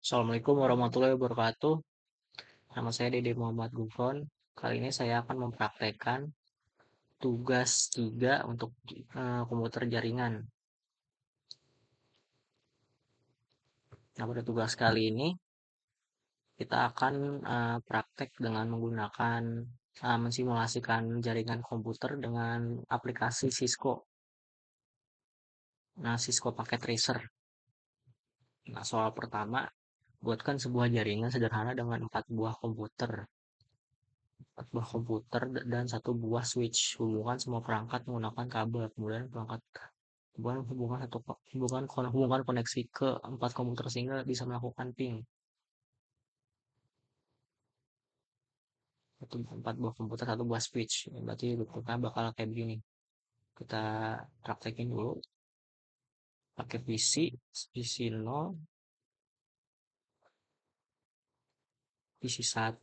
Assalamualaikum warahmatullahi wabarakatuh. Nama saya Dede Muhammad Gufron. Kali ini saya akan mempraktekkan tugas 3 untuk komputer jaringan. Nah, pada tugas kali ini kita akan praktek dengan menggunakan mensimulasikan jaringan komputer dengan aplikasi Cisco. Nah, Cisco Packet Tracer. Nah, soal pertama, buatkan sebuah jaringan sederhana dengan 4 buah komputer. 4 buah komputer dan 1 buah switch. Hubungkan semua perangkat menggunakan kabel. Kemudian perangkat hubungan koneksi ke 4 komputer sehingga bisa melakukan ping. 4 buah komputer, 1 buah switch. Berarti bentuknya bakal kayak begini. Kita praktekin dulu. Pakai PC 0, PC 1,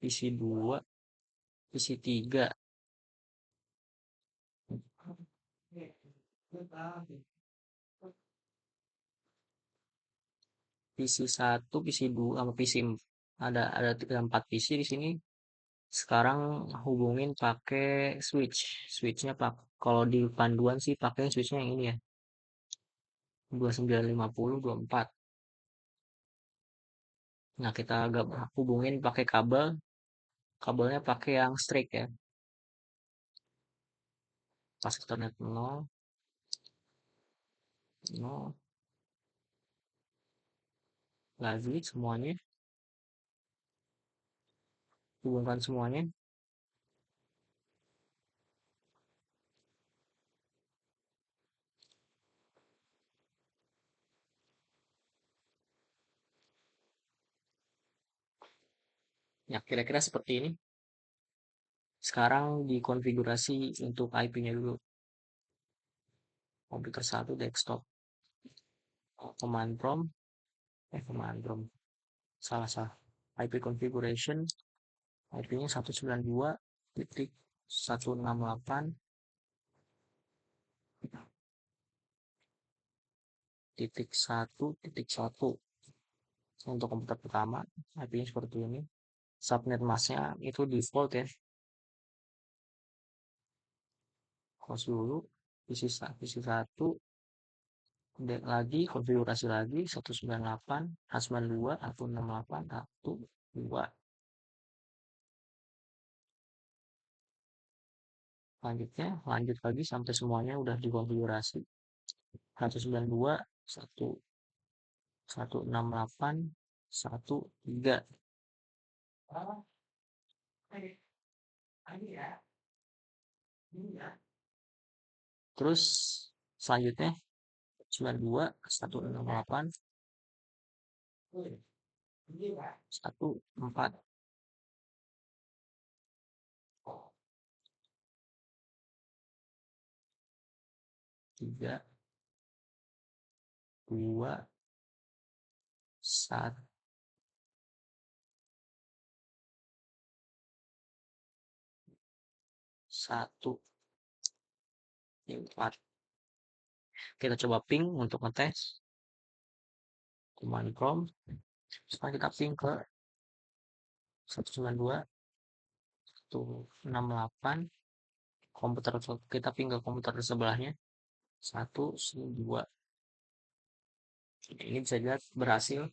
PC 2, PC 3. PC 1, PC 2 sama PC 4. Ada 4 PC di sini. Sekarang hubungin pakai switch. Switchnya kalau di panduan sih pakai switchnya yang ini ya. 2950/24. Nah, kita agak hubungin pakai kabel. Kabelnya pakai yang straight ya. Pas Ethernet 0, 0 lagi semuanya. Hubungkan semuanya. Ya, kira-kira seperti ini. Sekarang dikonfigurasi untuk IP-nya dulu. Komputer 1 desktop. Command prompt. Command prompt. Salah. IP configuration. IP-nya 192.168.1.1. Untuk komputer pertama, IP-nya seperti ini. Subnet masknya itu default ya. Close dulu. PC 1 lagi konfigurasi lagi 198 192 168 1 2. Lanjutnya lanjut lagi sampai semuanya udah dikonfigurasi 192 1 168 1 3. Terus selanjutnya 92 168 1 4 3 2 1 1 4. Kita coba ping untuk ngetes command prompt. Sekarang kita ping ke 192 168. Komputer kita ping ke komputer sebelahnya 1 2. Ini bisa dilihat berhasil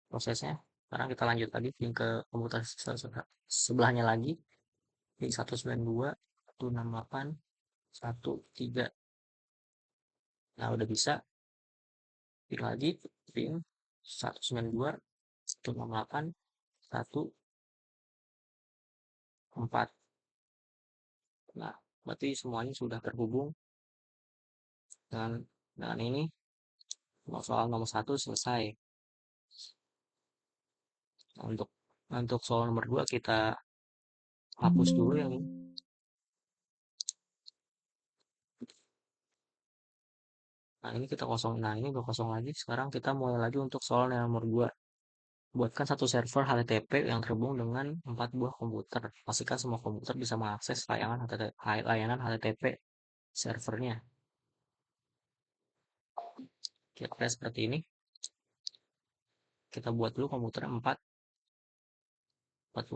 prosesnya. Sekarang kita lanjut lagi ping ke komputer sebelahnya lagi ping 192 168 1 3. Nah, udah bisa. Ping lagi ping 192 168 1 4. Nah, berarti semuanya sudah terhubung dengan ini. Soal nomor 1 selesai. Nah, untuk soal nomor 2 kita hapus dulu yang ini. Nah, ini kita kosong. Nah, ini udah kosong lagi. Sekarang kita mulai lagi untuk soal nomor 2. Buatkan satu server HTTP yang terhubung dengan 4 buah komputer. Pastikan semua komputer bisa mengakses layanan HTTP servernya. Kira-kira seperti ini. Kita buat dulu komputer 40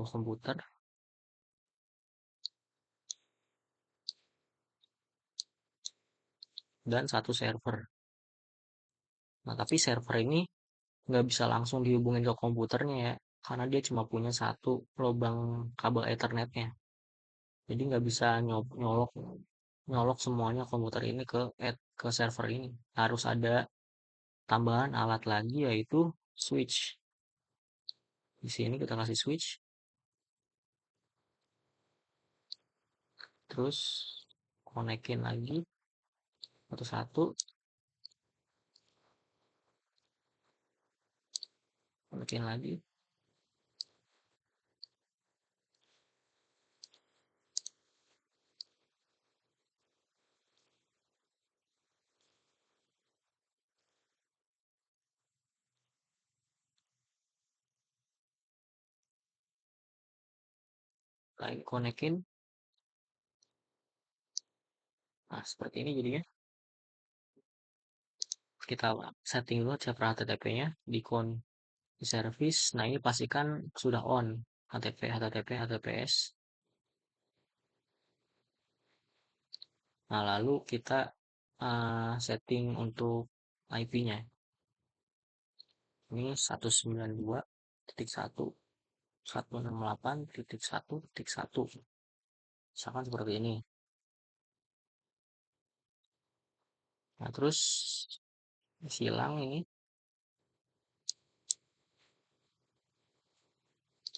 komputer, dan satu server. Nah, tapi server ini nggak bisa langsung dihubungin ke komputernya ya, karena dia cuma punya satu lubang kabel Ethernetnya. Jadi nggak bisa nyolok nyolok semuanya komputer ini ke server ini. Harus ada tambahan alat lagi yaitu switch. Di sini kita kasih switch, terus konekin lagi satu-satu, konekin lagi. Lagi konekin. Nah, seperti ini jadinya. Kita setting dulu server HTTP-nya di service. Nah, ini pastikan sudah on HTTP, HTTP, HTTPS. Nah, lalu kita setting untuk IP-nya. Ini 192.168.1.1.1. Misalkan seperti ini. Nah, terus silang ini.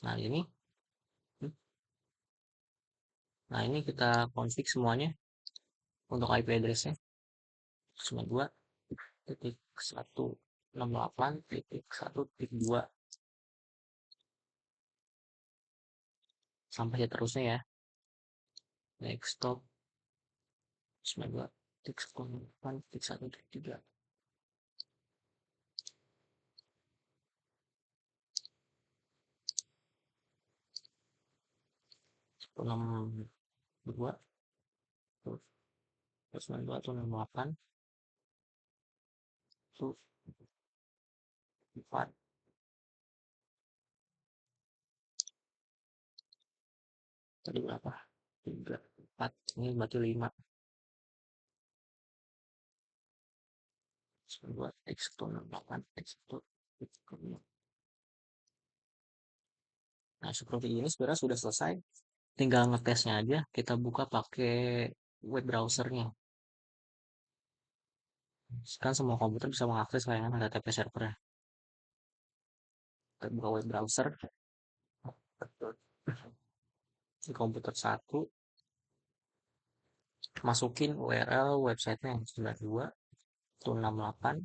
Nah, ini. Nah, ini kita config semuanya untuk IP address-nya. 92.168.1.2 sampai seterusnya ya. Desktop 92.168.1.3. 162 terus 92 atau 68 itu 4 tadi berapa 3 4 ini berarti 5 92 168 1. Nah, seperti ini sebenarnya sudah selesai, tinggal ngetesnya aja. Kita buka pakai web browsernya, kan semua komputer bisa mengakses layanan HTTP server. Kita buka web browser di komputer satu, masukin URL websitenya 92.168.1.1.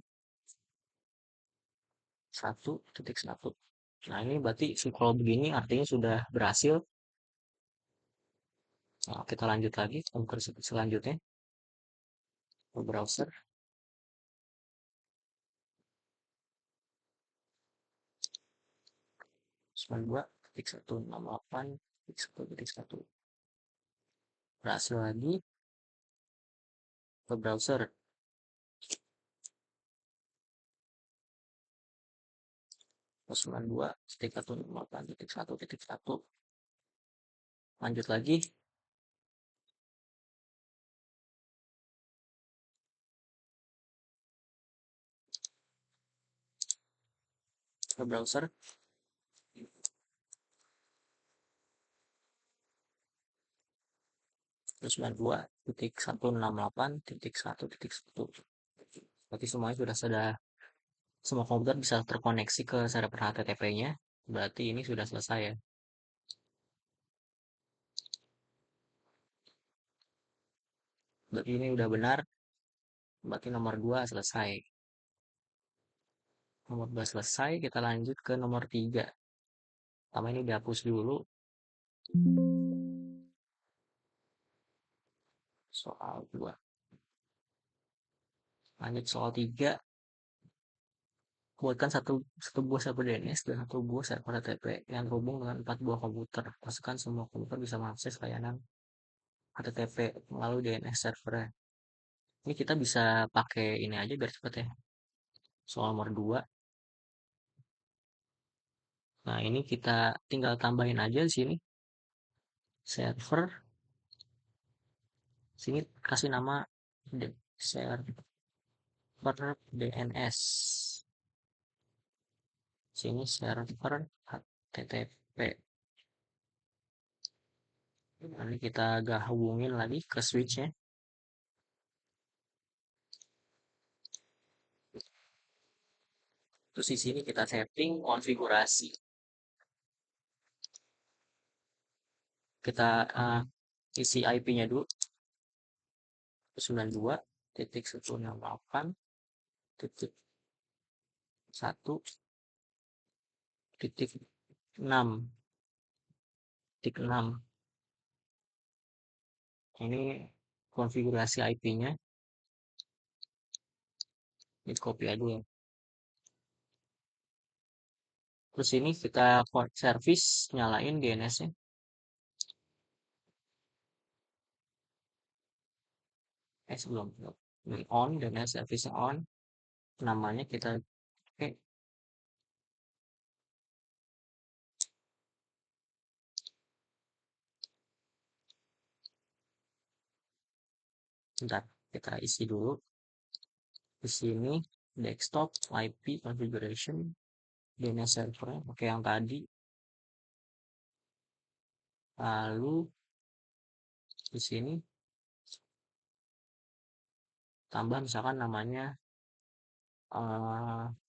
Nah, ini berarti kalau begini artinya sudah berhasil. Nah, kita lanjut lagi komputer selanjutnya ke browser. 92.168.1.1. Berhasil lagi ke browser. 92.168.1.1. Lanjut lagi ke browser. 92.168.1.1. Berarti semuanya sudah semua komputer bisa terkoneksi ke server HTTP-nya. Berarti ini sudah selesai ya. Berarti ini udah benar. Berarti nomor 2 selesai. Nomor 2 selesai, kita lanjut ke nomor 3. Pertama ini dihapus dulu. Soal 2. Lanjut soal 3. Buatkan satu buah server DNS dan satu buah server HTTP yang terhubung dengan 4 buah komputer. Pastikan semua komputer bisa mengakses layanan HTTP melalui DNS server. Ini kita bisa pakai ini aja biar cepet ya. Soal nomor 2. Nah, ini kita tinggal tambahin aja di sini server, sini kasih nama server DNS. Sini server HTTP. Nanti kita agak hubungin lagi ke switchnya. Terus di sini kita setting konfigurasi. Kita isi IP-nya dulu 92.168.6.6. Ini konfigurasi IP-nya. Ini copy aja ya. Terus ini kita service, nyalain DNS-nya. Sebelum ini on, DNS service on. Namanya kita pakai. Bentar, kita isi dulu. Di sini desktop IP configuration, DNS server pakai yang tadi. Lalu di sini tambah misalkan namanya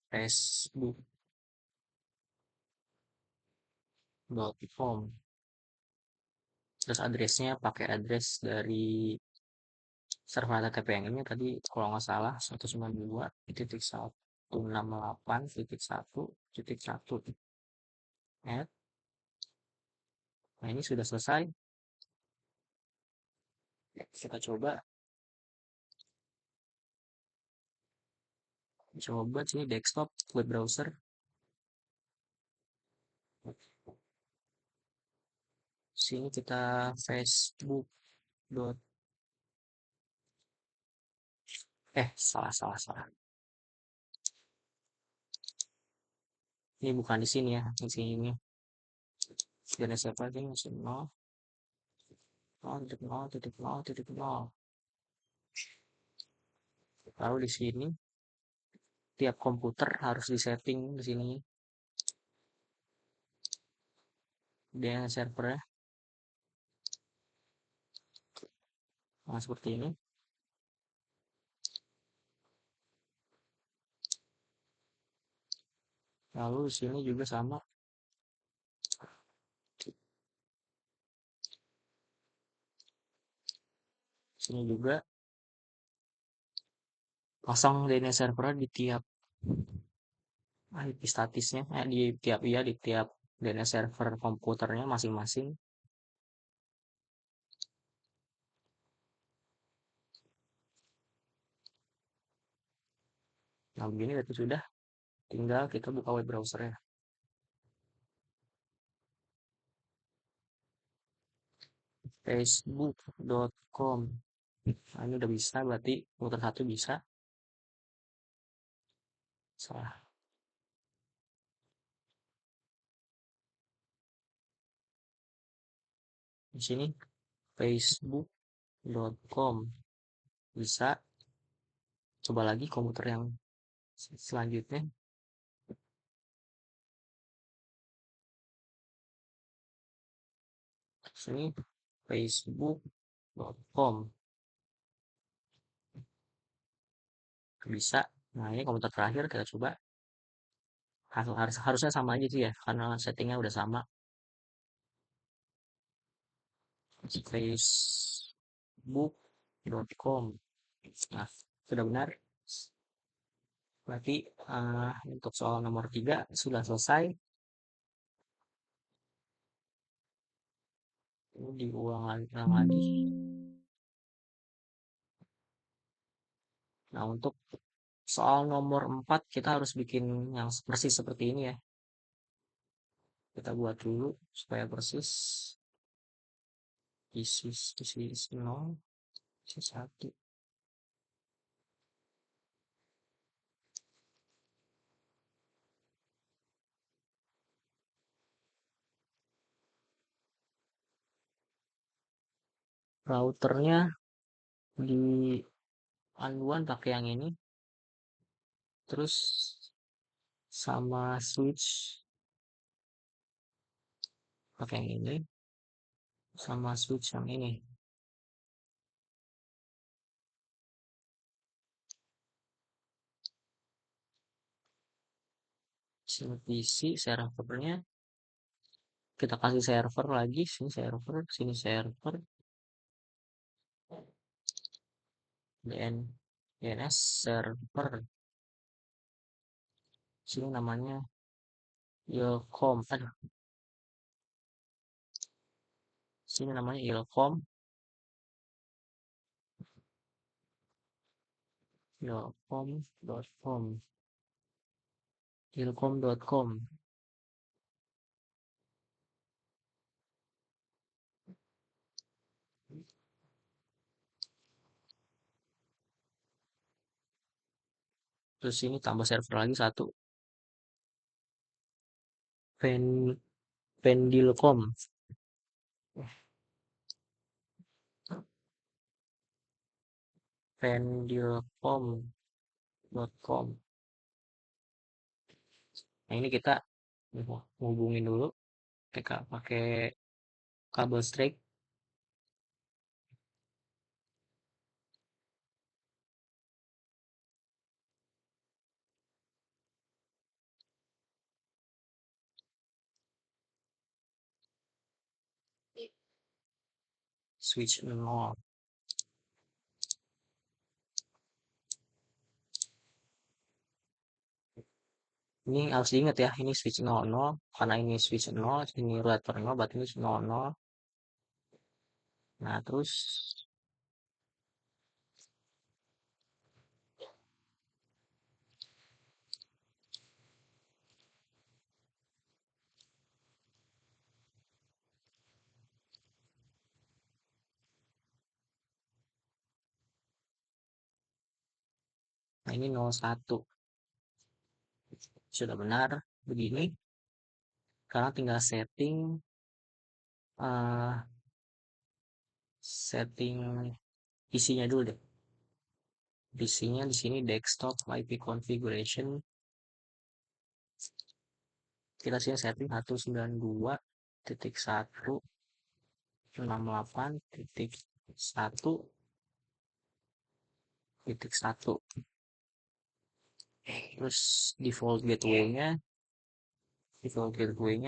facebook.com. Terus addressnya pakai address dari server HTTP yang ini tadi kalau nggak salah 192.168.1.1. Nah, ini sudah selesai. Kita coba sini desktop web browser. Sini kita facebook. Salah. Ini bukan di sini ya, di sini. DNS server ini masih 0, 0.0.0.0. Lalu di sini tiap komputer harus disetting di sini DNS servernya. Nah, seperti ini. Lalu di sini juga sama. Sini juga pasang DNS server di tiap IP statusnya, di tiap DNS server komputernya masing-masing. Nah, begini itu sudah. Tinggal kita buka web browsernya. facebook.com. Nah, ini udah bisa, berarti komputer satu bisa. Salah. Di sini facebook.com bisa. Coba lagi komputer yang selanjutnya. Sini facebook.com bisa. Nah, ini komputer terakhir kita coba. Harusnya sama aja sih ya, karena settingnya udah sama. facebook.com. Nah, sudah benar. Berarti untuk soal nomor 3 sudah selesai. Ini diulang lagi. Nah, untuk soal nomor 4 kita harus bikin yang persis seperti ini ya. Kita buat dulu supaya persis. Isi 0, isi 1. Routernya di panduan pakai yang ini, terus sama switch pakai yang ini, sama switch yang ini. Sini PC servernya, kita kasih server lagi, sini server, DNS server, sini namanya ilcom, sini namanya ilcom, ilcom.com, ilcom.com. Terus ini tambah server lagi satu, pen, pendilcom, pendilcom.com. Nah ini kita hubungin dulu pakai kabel straight, switch 0. Ini harus diingat ya, ini switch 00, karena ini switch 0, ini router 0, berarti ini 00. Nah, terus nah ini 01. Sudah benar begini. Sekarang tinggal eh, setting isinya dulu deh. Isinya di sini desktop IP configuration. Kita sini setting 192.168.1.1. Terus default gateway-nya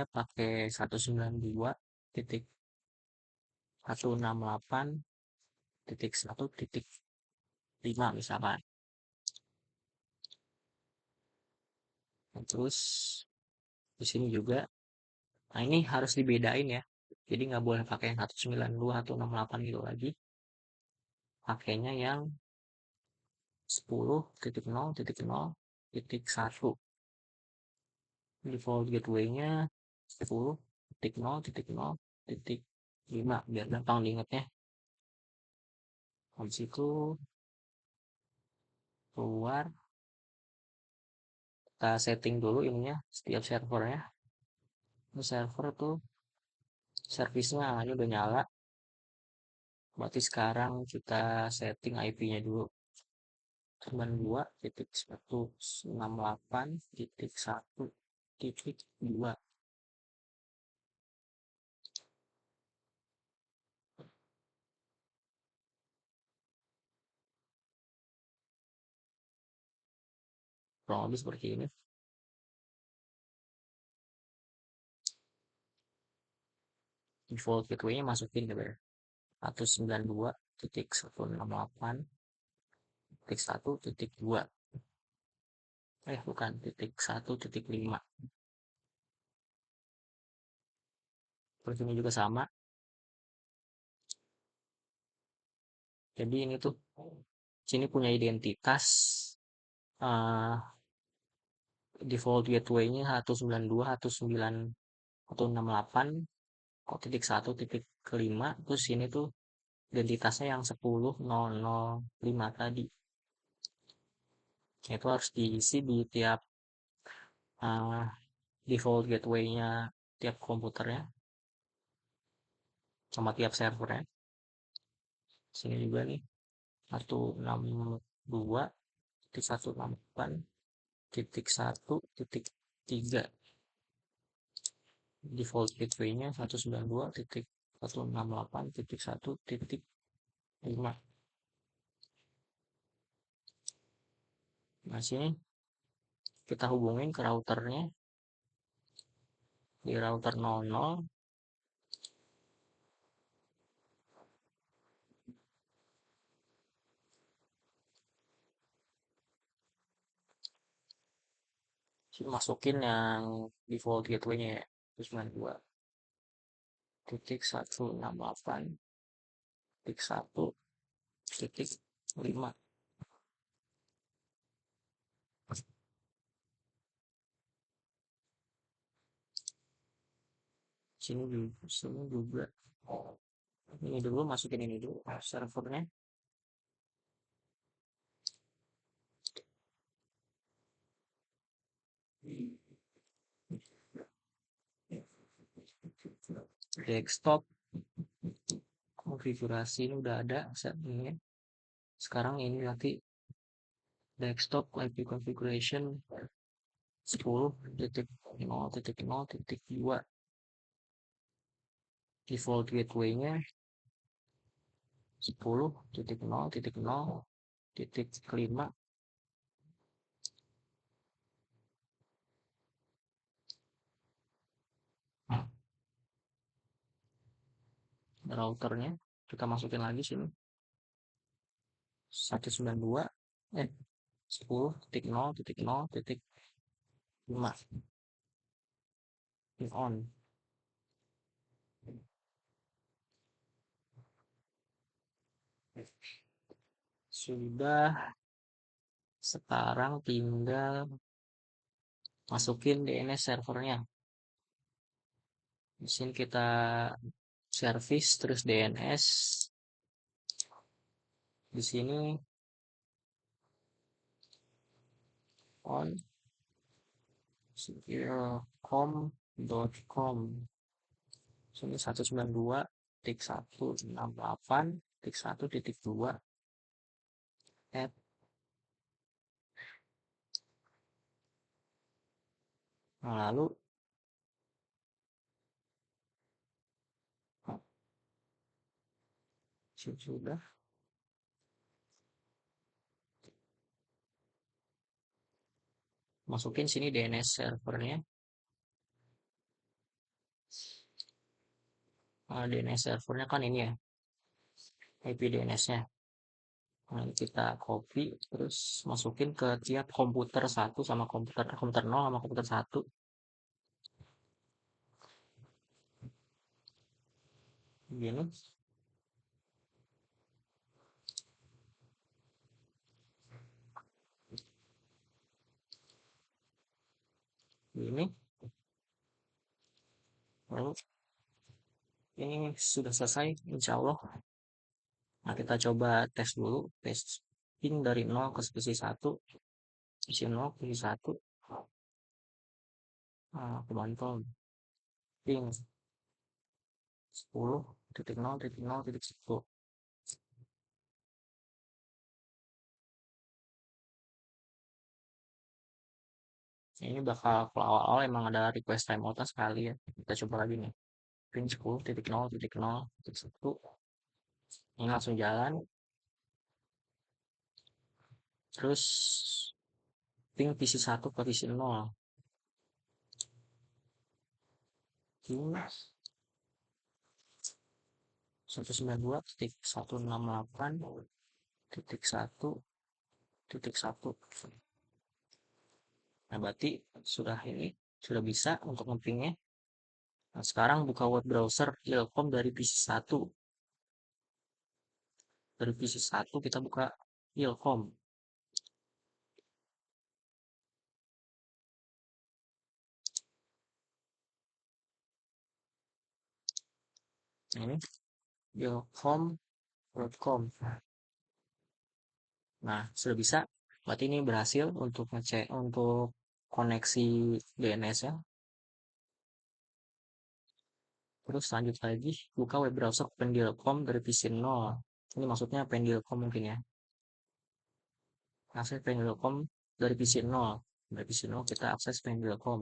pakai 192.168.1.5 misalkan. Terus di sini juga, nah ini harus dibedain ya. Jadi nggak boleh pakai yang 192 atau 68 gitu lagi. Pakainya yang 10.0.0.1. Default gateway-nya 10.0.0.5 biar gampang diingatnya. Habis itu keluar, kita setting dulu ininya setiap servernya. Ini server tuh servisnya ini udah nyala, berarti sekarang kita setting IP-nya dulu 92.168.1.2. Kurang lebih seperti ini. Default gateway-nya masukin gitu ya, 192.168.1.2. Bukan, 1.5. Terus ini juga sama. Jadi ini tuh sini punya identitas uh, default gateway-nya 192.168.1.5. Terus ini tuh identitasnya yang 10.0.0.5 tadi. Itu harus diisi di tiap uh, default gateway-nya tiap komputernya sama tiap servernya. Sini juga nih 162.168.1.3 default gateway-nya 192.168.1.5. Nah, sini kita hubungin ke routernya di router 00. Sini masukin yang default gateway-nya ya, 192.168.1.5. Sini juga ini dulu, masukin ini dulu servernya. Desktop konfigurasi ini udah ada setnya. Sekarang ini nanti desktop IP configuration 10.0.0.2 default gateway-nya 10.0.0.5. Routernya kita masukin lagi sini 192 10.0.0.5 on. Sudah, sekarang tinggal masukin DNS servernya. Di sini kita service terus DNS. Di sini on secure.com. Sini 192.168.1.2 add. Nah, lalu sudah masukin sini DNS servernya. Nah, DNS servernya kan ini ya, IP DNS-nya. Nah, kita copy terus masukin ke tiap komputer 1 sama komputer 0 sama komputer 1. Begini. Ini. Lalu ini sudah selesai, insya Allah. Nah, kita coba tes dulu, tes pin dari 0 ke spesies 1, spesies 0 ke spesies 1. Nah, kebantol pin 10.0.0.1. Ini bakal kalau awal-awal emang ada request timeout sekali ya. Kita coba lagi nih. Pin 10.0.0.1. Ini langsung jalan. Terus ping PC1 ke PC0. Ping 192.168.1.1. Nah, berarti sudah bisa untuk ngepingnya. Nah, sekarang buka web browser Ilkom dari PC1. Dari PC1 kita buka Ilkom. Ini ilkom.com. Nah, sudah bisa. Berarti ini berhasil untuk ngecek untuk koneksi DNS ya. Terus lanjut lagi buka web browser Ilkom dari PC0. Ini maksudnya Pendilcom mungkin ya. Akses Pendilcom dari PC 0. Dari PC 0 kita akses Pendilcom.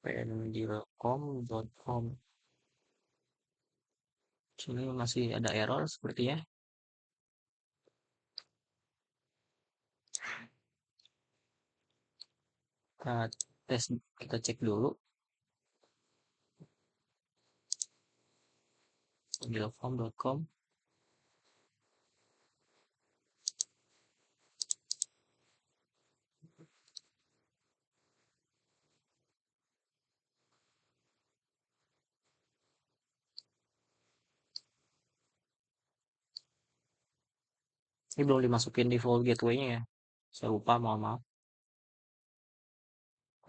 Pendilcom.com. Sini masih ada error sepertinya. Kita tes, kita cek dulu pendilcom.com. Ini belum dimasukin default gateway-nya ya. Saya lupa, mohon maaf.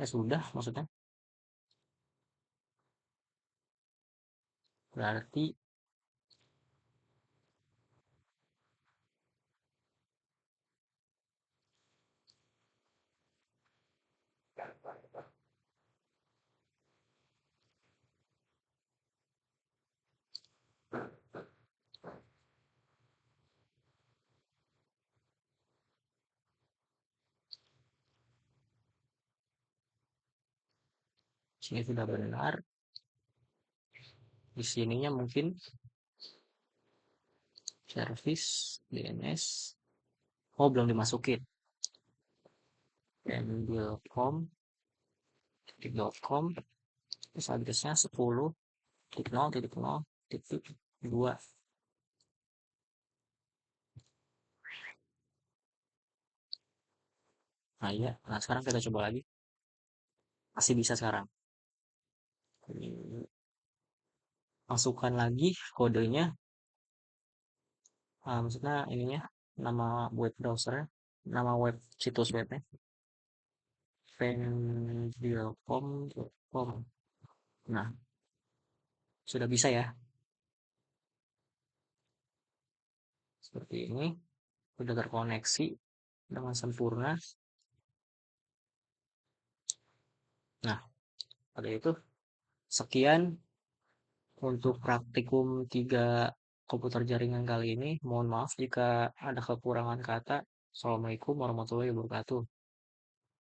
Sudah maksudnya. Berarti sini sudah benar. Di sininya mungkin service DNS. Oh, belum dimasukin. Pendilcom.com. Terus addressnya 10.0.0.2. Nah iya, nah sekarang kita coba lagi. Masih bisa sekarang. Masukkan lagi kodenya. Maksudnya ininya, nama web browser, nama web situs webnya. Pendilcom.com. Nah, sudah bisa ya. Seperti ini. Sudah terkoneksi dengan sempurna. Nah, pada itu sekian untuk praktikum 3 komputer jaringan kali ini. Mohon maaf jika ada kekurangan kata. Assalamualaikum warahmatullahi wabarakatuh.